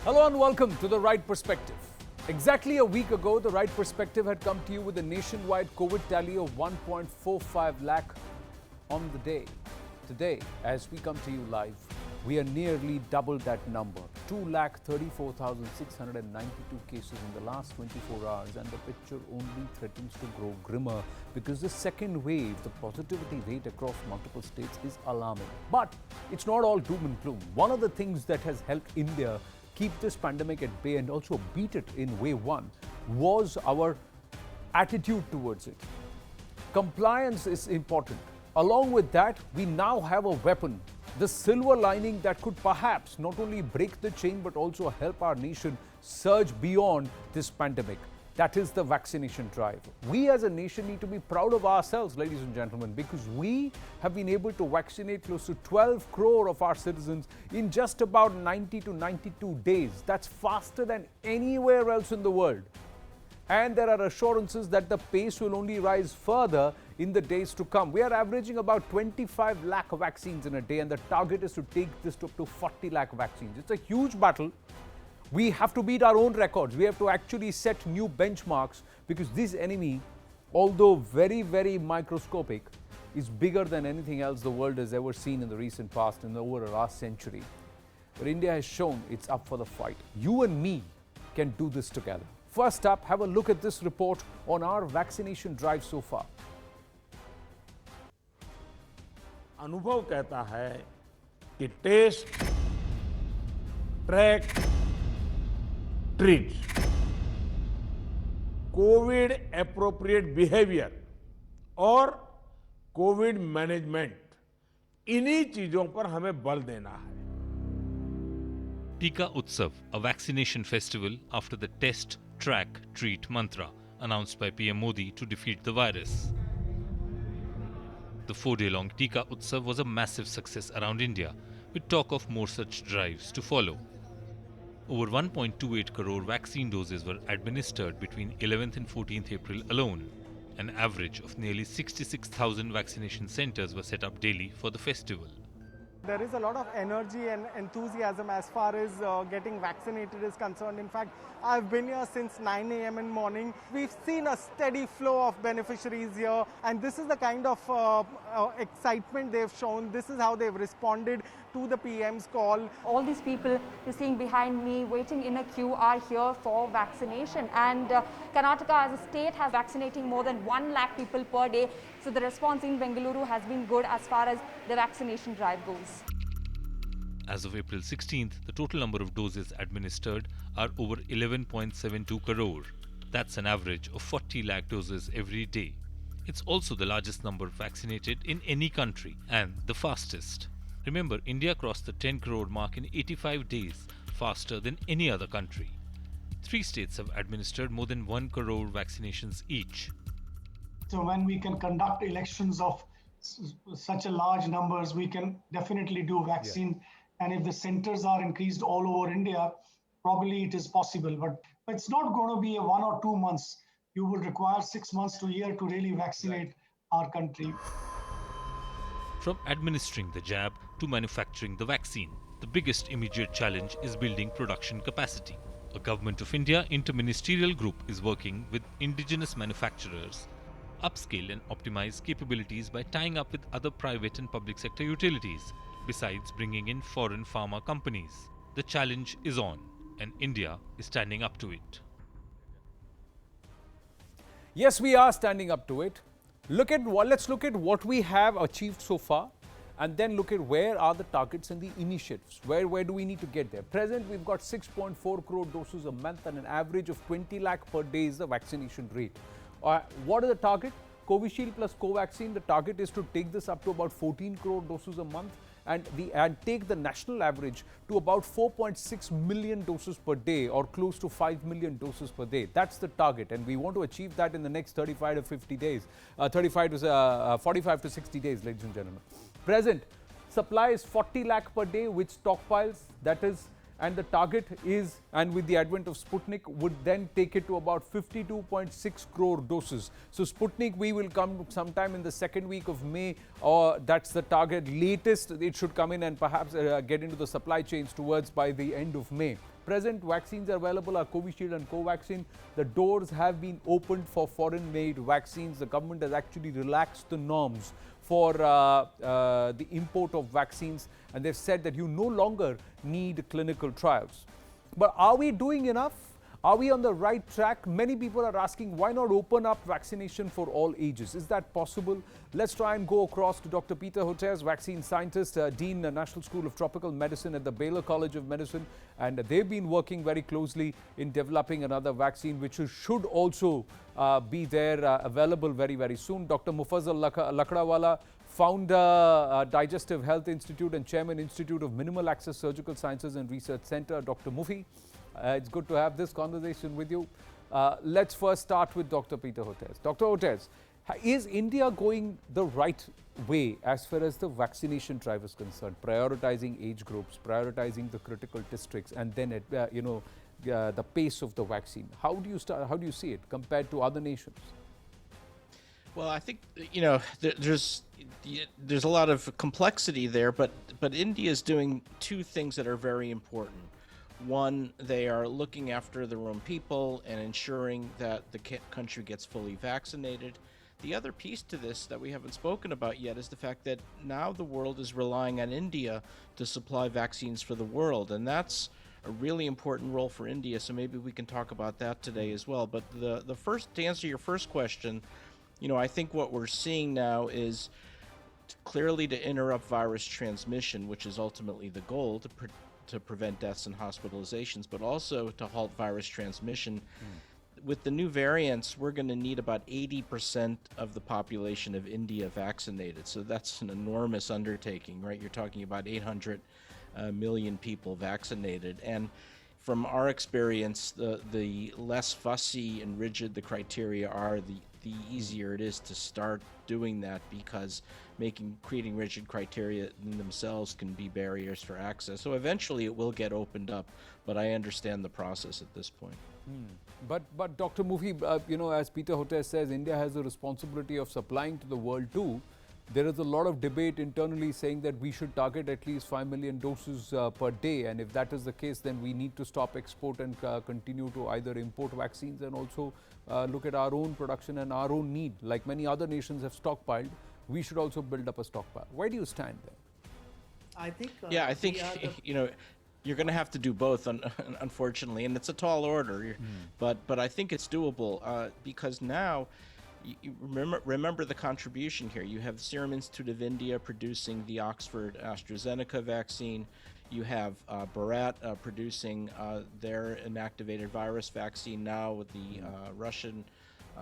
Hello and welcome to The Right Perspective. Exactly a week ago, The Right Perspective had come to you with a nationwide COVID tally of 1.45 lakh on the day. Today, as we come to you live, we are nearly double that number. 2,34,692 cases in the last 24 hours, and the picture only threatens to grow grimmer because the second wave, the positivity rate across multiple states is alarming. But it's not all doom and gloom. One of the things that has helped India keep this pandemic at bay and also beat it in wave one was our attitude towards it. Compliance is important. Along with that, we now have a weapon, the silver lining that could perhaps not only break the chain but also help our nation surge beyond this pandemic. That is the vaccination drive. We as a nation need to be proud of ourselves, ladies and gentlemen, because we have been able to vaccinate close to 12 crore of our citizens in just about 90 to 92 days. That's faster than anywhere else in the world. And there are assurances that the pace will only rise further in the days to come. We are averaging about 25 lakh vaccines in a day, and the target is to take this to up to 40 lakh vaccines. It's a huge battle. We have to beat our own records. We have to actually set new benchmarks because this enemy, although very, very microscopic, is bigger than anything else the world has ever seen in the recent past and over the last century. But India has shown it's up for the fight. You and me can do this together. First up, have a look at this report on our vaccination drive so far. अनुभव कहता है कि test, track, treat, covid appropriate behaviour और covid management, इन्हीं चीजों पर हमें बल देना है. Tika Utsav, a vaccination festival after the test, track, treat mantra announced by PM Modi to defeat the virus. The 4-day-long Tika Utsav was a massive success around India, with talk of more such drives to follow. Over 1.28 crore vaccine doses were administered between 11th and 14th April alone. An average of nearly 66,000 vaccination centers were set up daily for the festival. There is a lot of energy and enthusiasm as far as getting vaccinated is concerned. In fact, I've been here since 9 a.m. in the morning. We've seen a steady flow of beneficiaries here, and this is the kind of excitement they've shown. This is how they've responded to the PM's call. All these people you're seeing behind me waiting in a queue are here for vaccination, and Karnataka as a state has vaccinating more than 1 lakh people per day. So the response in Bengaluru has been good as far as the vaccination drive goes. As of April 16th, the total number of doses administered are over 11.72 crore. That's an average of 40 lakh doses every day. It's also the largest number vaccinated in any country and the fastest. Remember, India crossed the 10 crore mark in 85 days, faster than any other country. 3 states have administered more than 1 crore vaccinations each. So when we can conduct elections of such a large numbers, we can definitely do vaccine. Yeah. And if the centers are increased all over India, probably it is possible. But it's not going to be a 1 or 2 months. You will require 6 months to a year to really vaccinate our country. From administering the jab to manufacturing the vaccine, the biggest immediate challenge is building production capacity. A Government of India interministerial group is working with indigenous manufacturers, upscale and optimize capabilities by tying up with other private and public sector utilities, besides bringing in foreign pharma companies. The challenge is on, and India is standing up to it. Yes, we are standing up to it. Let's look at what we have achieved so far, and then look at where are the targets and the initiatives. Where do we need to get there? Present, we've got 6.4 crore doses a month and an average of 20 lakh per day is the vaccination rate. What is the target? Covishield plus Covaxin, the target is to take this up to about 14 crore doses a month and take the national average to about 4.6 million doses per day, or close to 5 million doses per day. That's the target, and we want to achieve that in the next 45 to 50 days, 45 to 60 days, ladies and gentlemen. Present, supply is 40 lakh per day, which stockpiles, that is, and the target is, and with the advent of Sputnik, would then take it to about 52.6 crore doses. So Sputnik, we will come sometime in the second week of May, or that's the target. Latest, it should come in and perhaps get into the supply chains towards by the end of May. Present vaccines are available are Covishield and Covaxin. The doors have been opened for foreign-made vaccines. The government has actually relaxed the norms for the import of vaccines, and they've said that you no longer need clinical trials. But are we doing enough? Are we on the right track? Many people are asking, why not open up vaccination for all ages? Is that possible? Let's try and go across to Dr. Peter Hotez, vaccine scientist, Dean, National School of Tropical Medicine at the Baylor College of Medicine. And they've been working very closely in developing another vaccine, which should also be there available very, very soon. Dr. Mufazzal Lakdawala, founder, Digestive Health Institute and chairman, Institute of Minimal Access Surgical Sciences and Research Center. Dr. Mufi, it's good to have this conversation with you. Let's first start with Dr. Peter Hotez. Dr. Hotez, is India going the right way as far as the vaccination drive is concerned, prioritizing age groups, prioritizing the critical districts, and then the pace of the vaccine? How do you see it compared to other nations? Well, I think there's a lot of complexity there, but India is doing two things that are very important. One, they are looking after their own people and ensuring that the country gets fully vaccinated. The other piece to this that we haven't spoken about yet is the fact that now the world is relying on India to supply vaccines for the world, and that's a really important role for India, so maybe we can talk about that today as well. But the first, to answer your first question, I think what we're seeing now is clearly to interrupt virus transmission, which is ultimately the goal, to prevent deaths and hospitalizations, but also to halt virus transmission. With the new variants, we're going to need about 80% of the population of India vaccinated. So that's an enormous undertaking, right? You're talking about 800 million people vaccinated. And from our experience, the less fussy and rigid the criteria are, the easier it is to start doing that, because creating rigid criteria in themselves can be barriers for access. So eventually it will get opened up, but I understand the process at this point. But Dr. Mufi, as Peter Hotez says, India has a responsibility of supplying to the world too. There is a lot of debate internally saying that we should target at least 5 million doses per day, and if that is the case, then we need to stop export and continue to either import vaccines and also look at our own production and our own need. Like many other nations have stockpiled, we should also build up a stockpile. Where do you stand there? I think you're going to have to do both, unfortunately, and it's a tall order. But I think it's doable because now. You remember the contribution here. You have the Serum Institute of India producing the Oxford AstraZeneca vaccine. You have Bharat producing their inactivated virus vaccine now. With the Russian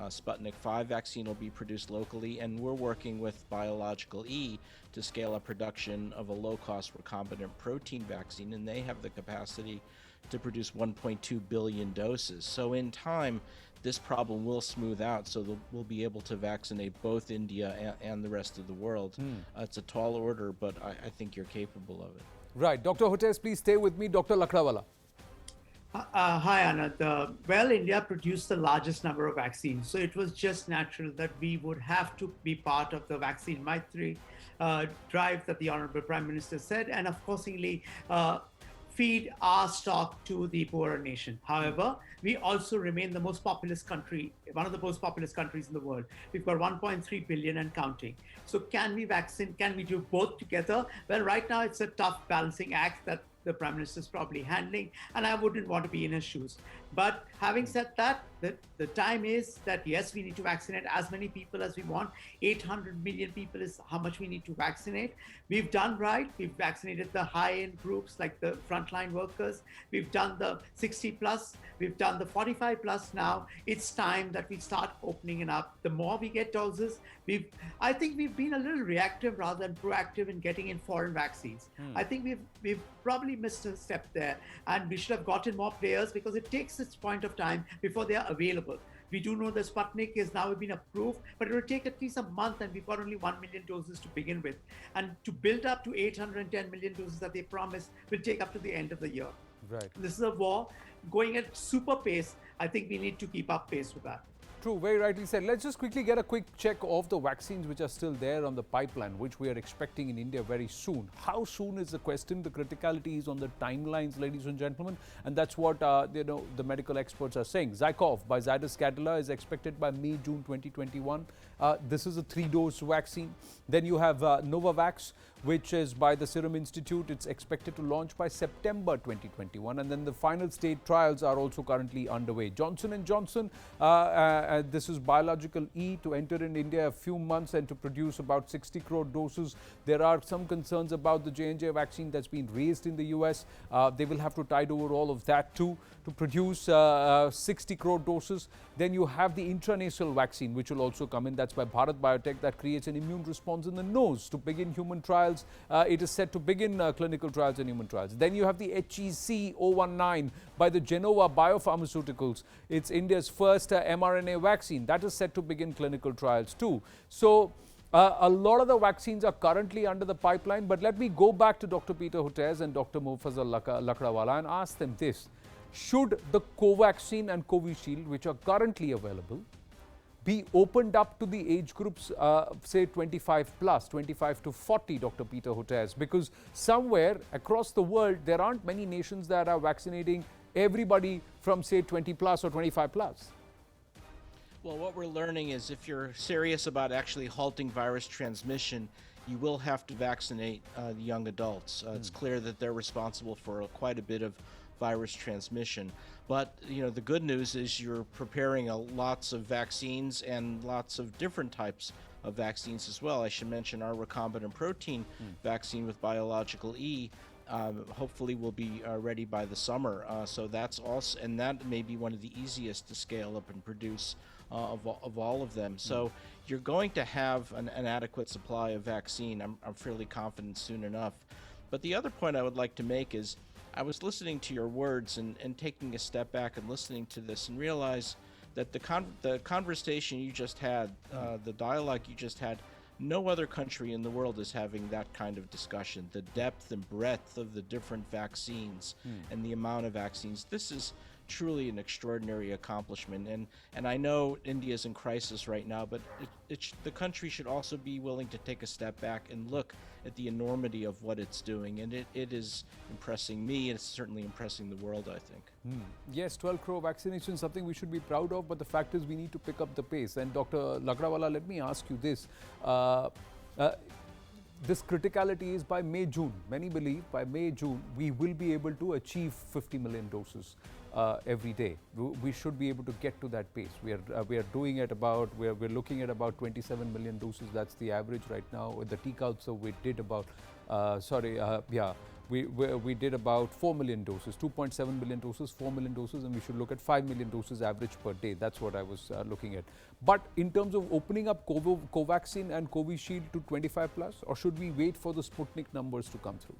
Sputnik 5 vaccine will be produced locally, and we're working with Biological E to scale up production of a low-cost recombinant protein vaccine, and they have the capacity to produce 1.2 billion doses. So in time, this problem will smooth out, so we'll be able to vaccinate both India and the rest of the world. It's a tall order, but I think you're capable of it. Right. Dr. Hotez, please stay with me. Dr. Lakdawala. Hi, Anand. Well, India produced the largest number of vaccines, so it was just natural that we would have to be part of the vaccine Maitri drive that the Honorable Prime Minister said, and of course, feed our stock to the poorer nation. However, we also remain the most populous country, one of the most populous countries in the world. We've got 1.3 billion and counting. So can we do both together? Well, right now it's a tough balancing act that the Prime Minister is probably handling, and I wouldn't want to be in his shoes. But having said that, the time is that yes, we need to vaccinate as many people as we want. 800 million people is how much we need to vaccinate. We've done right. We've vaccinated the high-end groups like the frontline workers. We've done the 60 plus. We've done the 45 plus now. It's time that we start opening it up. The more we get doses, I think we've been a little reactive rather than proactive in getting in foreign vaccines. I think we've probably missed a step there, and we should have gotten more players because it takes its point of time before they are available. We do know the Sputnik is now been approved, but it will take at least a month, and we've got only 1 million doses to begin with. And to build up to 810 million doses that they promised will take up to the end of the year. Right. This is a war going at super pace. I think we need to keep up pace with that. True, very rightly said. Let's just quickly get a quick check of the vaccines which are still there on the pipeline, which we are expecting in India very soon. How soon is the question? The criticality is on the timelines, ladies and gentlemen, and that's what the medical experts are saying. Zykov by Zydus Cadila is expected by May, June 2021. This is a 3-dose vaccine. Then you have Novavax, which is by the Serum Institute. It's expected to launch by September 2021, and then the final state trials are also currently underway. Johnson & Johnson, this is biological E, to enter in India a few months and to produce about 60 crore doses. There are some concerns about the J&J vaccine that's been raised in the US. They will have to tide over all of that too to produce 60 crore doses. Then you have the intranasal vaccine, which will also come in. That's by Bharat Biotech. That creates an immune response in the nose to begin human trials. It is set to begin clinical trials and human trials. Then you have the HEC 019 by the Genova Biopharmaceuticals. It's India's first mRNA vaccine. That is set to begin clinical trials too. So a lot of the vaccines are currently under the pipeline. But let me go back to Dr. Peter Hotez and Dr. Mufazzal Lakdawala and ask them this. Should the Covaxin and Covishield, which are currently available, be opened up to the age groups, say 25 plus, 25 to 40, Dr. Peter Hotez? Because somewhere across the world, there aren't many nations that are vaccinating everybody from, say, 20 plus or 25 plus. Well, what we're learning is if you're serious about actually halting virus transmission, you will have to vaccinate the young adults. It's clear that they're responsible for quite a bit of virus transmission. But the good news is you're preparing lots of vaccines and lots of different types of vaccines as well. I should mention our recombinant protein vaccine with biological E hopefully will be ready by the summer. So that's also, and that may be one of the easiest to scale up and produce of all of them. So you're going to have an adequate supply of vaccine. I'm fairly confident soon enough. But the other point I would like to make is I was listening to your words and taking a step back and listening to this and realize that the conversation you just had, the dialogue you just had, no other country in the world is having that kind of discussion. The depth and breadth of the different vaccines and the amount of vaccines. This is truly an extraordinary accomplishment. And I know India's in crisis right now, but the country should also be willing to take a step back and look at the enormity of what it's doing. And it is impressing me, and it's certainly impressing the world, I think. Yes, 12 crore vaccination is something we should be proud of, but the fact is we need to pick up the pace. And Dr. Lakdawala, let me ask you this. This criticality is by May, June. Many believe by May, June, we will be able to achieve 50 million doses every day. We should be able to get to that pace. We are doing at about, we're looking at about 27 million doses. That's the average right now. With the Tika Utsav, we did about, we did about 4 million doses, 2.7 million doses, 4 million doses, and we should look at 5 million doses average per day. That's what I was looking at. But in terms of opening up Covaxin and Covishield to 25 plus, or should we wait for the Sputnik numbers to come through?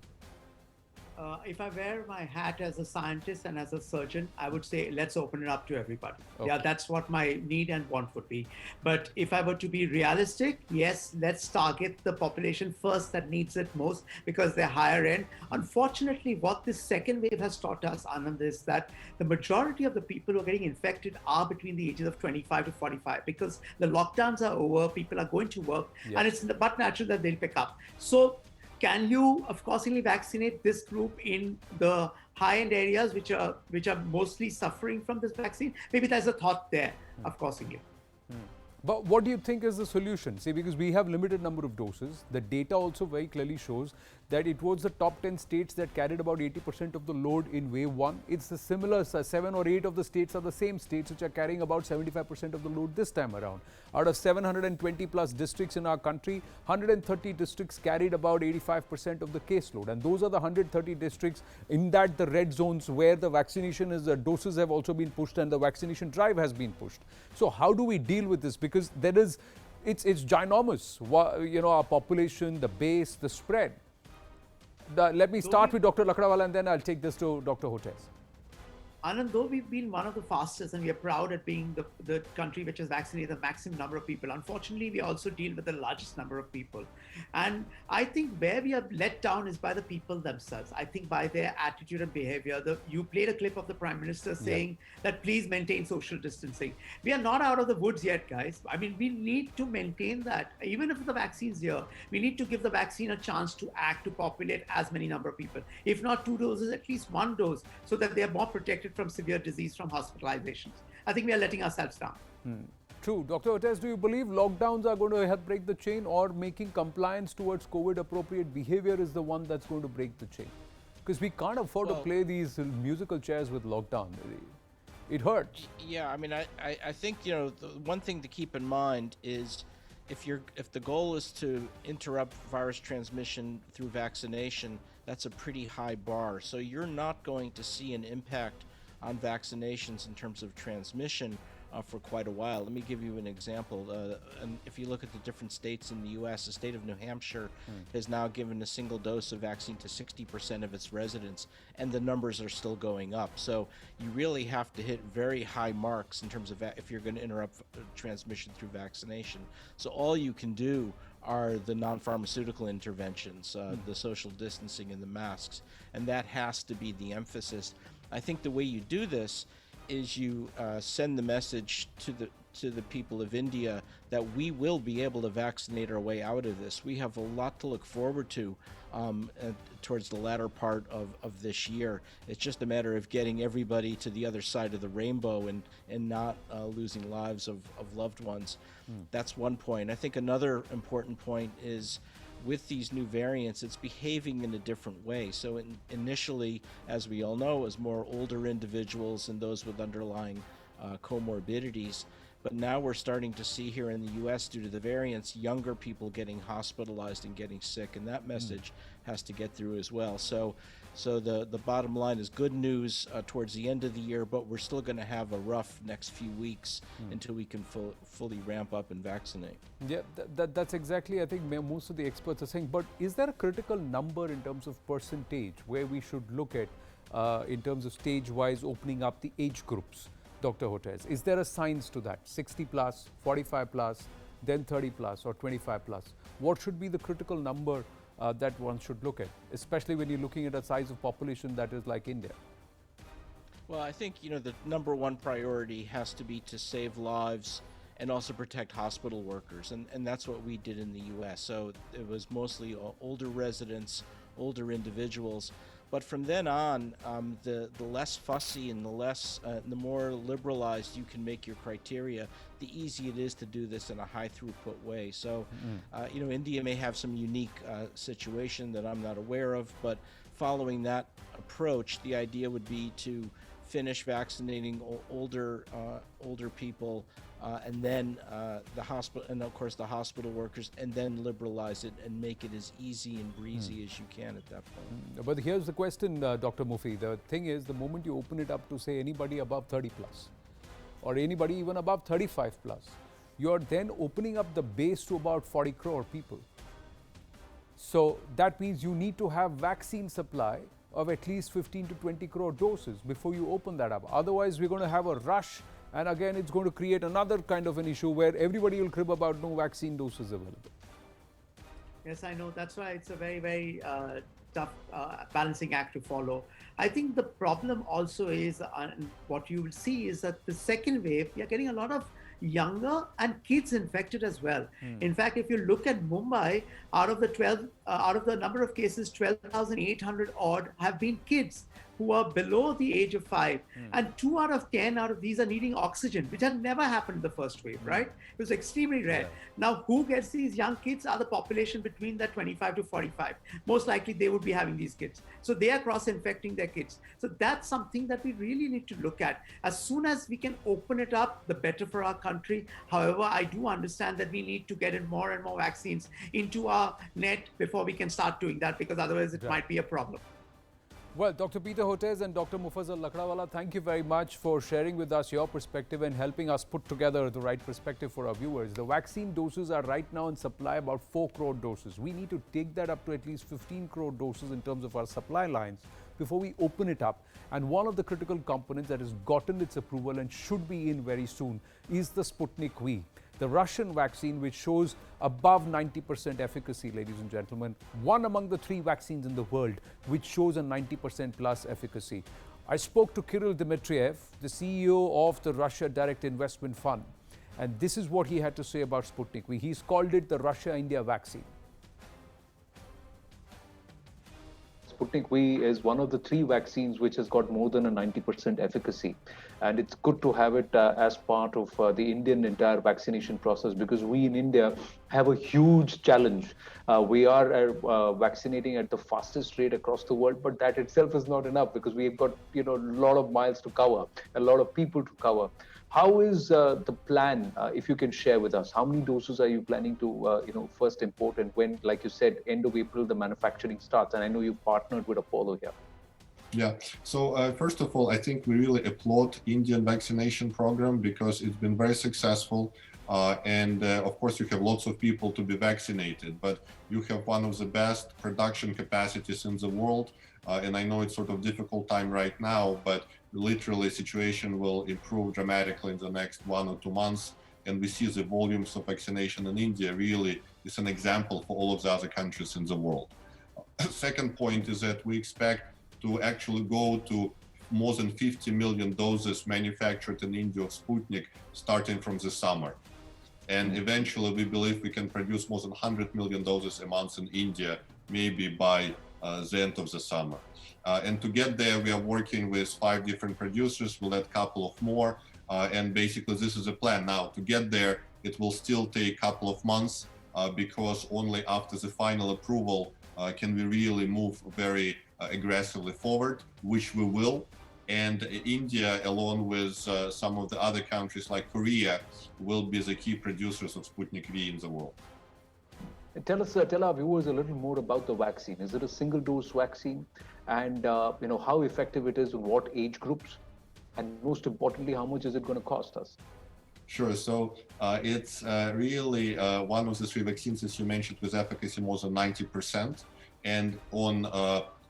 If I wear my hat as a scientist and as a surgeon, I would say let's open it up to everybody. Okay. Yeah, that's what my need and want would be. But if I were to be realistic, yes, let's target the population first that needs it most because they're higher end. Unfortunately, what this second wave has taught us, Anand, is that the majority of the people who are getting infected are between the ages of 25 to 45 because the lockdowns are over, people are going to work, and it's but natural that they'll pick up. So can you, of course, vaccinate this group in the high-end areas which are mostly suffering from this vaccine? Maybe there's a thought there, of course. But what do you think is the solution? See, because we have limited number of doses, the data also very clearly shows that it was the top 10 states that carried about 80% of the load in wave 1. It's the similar, 7 or 8 of the states are the same states which are carrying about 75% of the load this time around. Out of 720 plus districts in our country, 130 districts carried about 85% of the caseload. And those are the 130 districts in that the red zones where the vaccination is, the doses have also been pushed and the vaccination drive has been pushed. So how do we deal with this? Because there is, it's ginormous, our population, the base, the spread. Let me start with Dr. Lakdawala and then I'll take this to Dr. Hotez. Anand, though we've been one of the fastest and we are proud at being the country which has vaccinated the maximum number of people, unfortunately, we also deal with the largest number of people. And I think where we are let down is by the people themselves. I think by their attitude and behavior. You played a clip of the Prime Minister saying that please maintain social distancing. We are not out of the woods yet, guys. I mean, we need to maintain that. Even if the vaccine's here, we need to give the vaccine a chance to act, to populate as many number of people. If not 2 doses, at least 1 dose, so that they are more protected from severe disease, from hospitalizations. I think we are letting ourselves down. True. Dr. Hotez, do you believe lockdowns are going to help break the chain, or making compliance towards COVID appropriate behavior is the one that's going to break the chain? Because we can't afford to play these musical chairs with lockdown. It hurts. Yeah, I mean, I think, you know, the one thing to keep in mind is if the goal is to interrupt virus transmission through vaccination, that's a pretty high bar. So you're not going to see an impact on vaccinations in terms of transmission for quite a while. Let me give you an example. And if you look at the different states in the U.S., the state of New Hampshire has now given a single dose of vaccine to 60% of its residents, and the numbers are still going up. So you really have to hit very high marks in terms of if you're going to interrupt transmission through vaccination. So all you can do are the non-pharmaceutical interventions, the social distancing and the masks, and that has to be the emphasis. I think the way you do this is you send the message to the people of India that we will be able to vaccinate our way out of this. We have a lot to look forward to towards the latter part of this year. It's just a matter of getting everybody to the other side of the rainbow and not losing lives of loved ones. That's one point. I think another important point is with these new variants, it's behaving in a different way. So initially, as we all know, it was more older individuals and those with underlying comorbidities. But now we're starting to see here in the U.S., due to the variants, younger people getting hospitalized and getting sick, and that message has to get through as well. So the bottom line is good news towards the end of the year, but we're still going to have a rough next few weeks until we can fully ramp up and vaccinate. Yeah, that's exactly, I think most of the experts are saying. But is there a critical number in terms of percentage where we should look at in terms of stage-wise opening up the age groups? Dr. Hotez, is there a science to that? 60 plus, 45 plus, then 30 plus or 25 plus? What should be the critical number that one should look at, especially when you're looking at a size of population that is like India? Well, I think, you know, the number one priority has to be to save lives and also protect hospital workers. And that's what we did in the U.S. So it was mostly older residents, older individuals. But from then on, the less fussy and the more liberalized you can make your criteria, the easier it is to do this in a high throughput way. So, you know, India may have some unique situation that I'm not aware of, but following that approach, the idea would be to finish vaccinating older people, and then the hospital, and of course the hospital workers, and then liberalize it and make it as easy and breezy as you can at that point. But here's the question, Dr. Mufi. The thing is, the moment you open it up to say anybody above 30 plus, or anybody even above 35 plus, you're then opening up the base to about 40 crore people. So that means you need to have vaccine supply of at least 15 to 20 crore doses before you open that up. Otherwise, we're going to have a rush, and again, it's going to create another kind of an issue where everybody will crib about no vaccine doses available. Yes, I know. That's why it's a very, very tough balancing act to follow. I think the problem also is, what you will see is that the second wave, you're getting a lot of younger and kids infected as well. In fact, if you look at Mumbai, out of the number of cases, 12,800 odd have been kids who are below the age of 5. And 2 out of 10 out of these are needing oxygen, which had never happened in the first wave, right? It was extremely rare. Now, who gets these young kids are the population between that 25 to 45. Most likely they would be having these kids. So they are cross-infecting their kids. So that's something that we really need to look at. As soon as we can open it up, the better for our country. However, I do understand that we need to get in more and more vaccines into our net before we can start doing that, because otherwise it might be a problem. Well, Dr. Peter Hotez and Dr. Mufazzal Lakdawala, thank you very much for sharing with us your perspective and helping us put together the right perspective for our viewers. The vaccine doses are right now in supply about 4 crore doses. We need to take that up to at least 15 crore doses in terms of our supply lines before we open it up. And one of the critical components that has gotten its approval and should be in very soon is the Sputnik V, the Russian vaccine, which shows above 90% efficacy, ladies and gentlemen. One among the 3 vaccines in the world which shows a 90% plus efficacy. I spoke to Kirill Dmitriev, the CEO of the Russia Direct Investment Fund, and this is what he had to say about Sputnik V. He's called it the Russia-India vaccine. Sputnik V is one of the 3 vaccines which has got more than a 90% efficacy. And it's good to have it as part of the Indian entire vaccination process, because we in India have a huge challenge. We are vaccinating at the fastest rate across the world, but that itself is not enough because we've got, a lot of miles to cover, a lot of people to cover. How is the plan, if you can share with us? How many doses are you planning to, first import, and when, like you said, end of April, the manufacturing starts? And I know you've partnered with Apollo here. Yeah. So first of all, I think we really applaud Indian vaccination program because it's been very successful. And of course, you have lots of people to be vaccinated, but you have one of the best production capacities in the world. And I know it's sort of difficult time right now, but literally situation will improve dramatically in the next 1 or 2 months. And we see the volumes of vaccination in India really is an example for all of the other countries in the world. Second point is that we expect to actually go to more than 50 million doses manufactured in India of Sputnik starting from the summer. And eventually we believe we can produce more than 100 million doses a month in India, maybe by the end of the summer. And to get there, we are working with 5 different producers. We'll add a couple of more. And basically this is a plan. Now, to get there, it will still take a couple of months because only after the final approval can we really move very aggressively forward, which we will. And India, along with some of the other countries like Korea, will be the key producers of Sputnik V in the world. Tell our viewers a little more about the vaccine. Is it a single-dose vaccine? And how effective it is in what age groups? And most importantly, how much is it going to cost us? Sure. So it's really one of the 3 vaccines, as you mentioned, with efficacy more than 90%. And on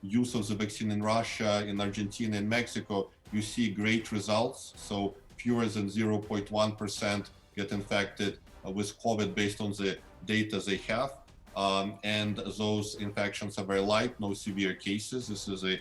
use of the vaccine in Russia, in Argentina, and Mexico, you see great results. So fewer than 0.1% get infected with COVID based on the data they have. And those infections are very light, no severe cases. This is a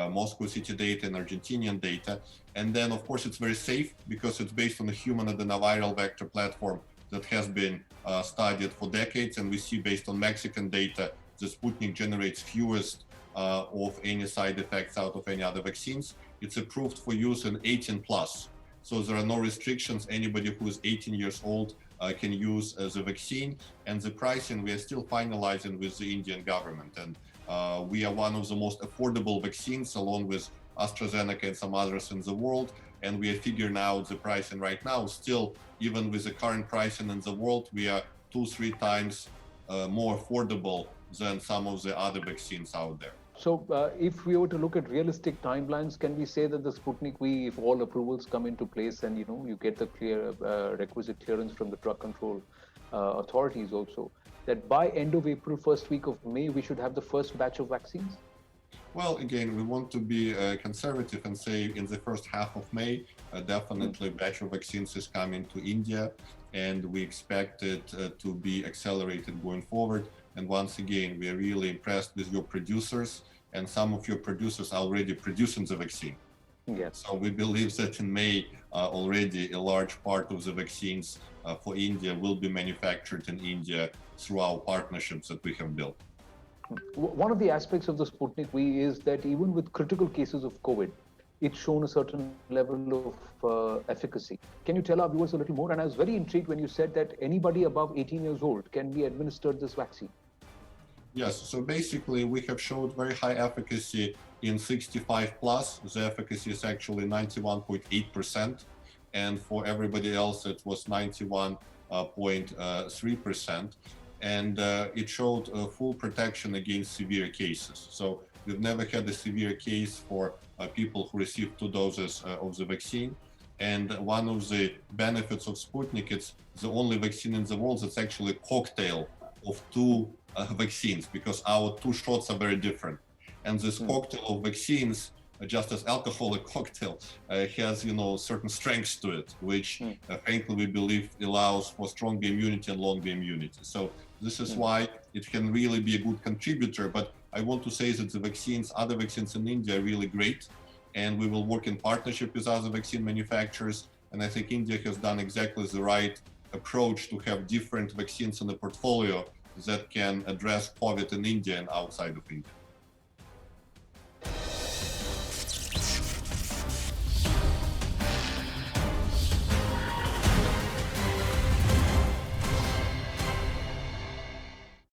Moscow City data and Argentinian data. And then, of course, it's very safe because it's based on a human adenoviral vector platform that has been studied for decades. And we see based on Mexican data, the Sputnik generates fewest of any side effects out of any other vaccines. It's approved for use in 18 plus. So there are no restrictions. Anybody who is 18 years old can use the vaccine. And the pricing, we are still finalizing with the Indian government. And we are one of the most affordable vaccines, along with AstraZeneca and some others in the world. And we are figuring out the pricing right now. Still, even with the current pricing in the world, we are 2-3 times more affordable than some of the other vaccines out there. So if we were to look at realistic timelines, can we say that the Sputnik V, if all approvals come into place and you get the requisite clearance from the drug control authorities also, that by end of April, first week of May, we should have the first batch of vaccines? Well, again, we want to be conservative and say in the first half of May, definitely a batch of vaccines is coming to India, and we expect it to be accelerated going forward. And once again, we are really impressed with your producers, and some of your producers are already producing the vaccine. Yes. So we believe that in May, already a large part of the vaccines for India will be manufactured in India through our partnerships that we have built. One of the aspects of the Sputnik V is that even with critical cases of COVID, it's shown a certain level of efficacy. Can you tell our viewers a little more? And I was very intrigued when you said that anybody above 18 years old can be administered this vaccine. Yes, so basically we have showed very high efficacy in 65 plus. The efficacy is actually 91.8%. And for everybody else, it was 91.3%. And it showed full protection against severe cases. So we've never had a severe case for people who received 2 doses of the vaccine. And one of the benefits of Sputnik, it's the only vaccine in the world that's actually a cocktail of 2 vaccines, because our 2 shots are very different. And this cocktail of vaccines, just as alcoholic cocktail, has certain strengths to it, which frankly we believe allows for stronger immunity and longer immunity. So this is why it can really be a good contributor. But I want to say that the vaccines, other vaccines in India are really great, and we will work in partnership with other vaccine manufacturers. And I think India has done exactly the right approach to have different vaccines in the portfolio that can address COVID in India and outside of India.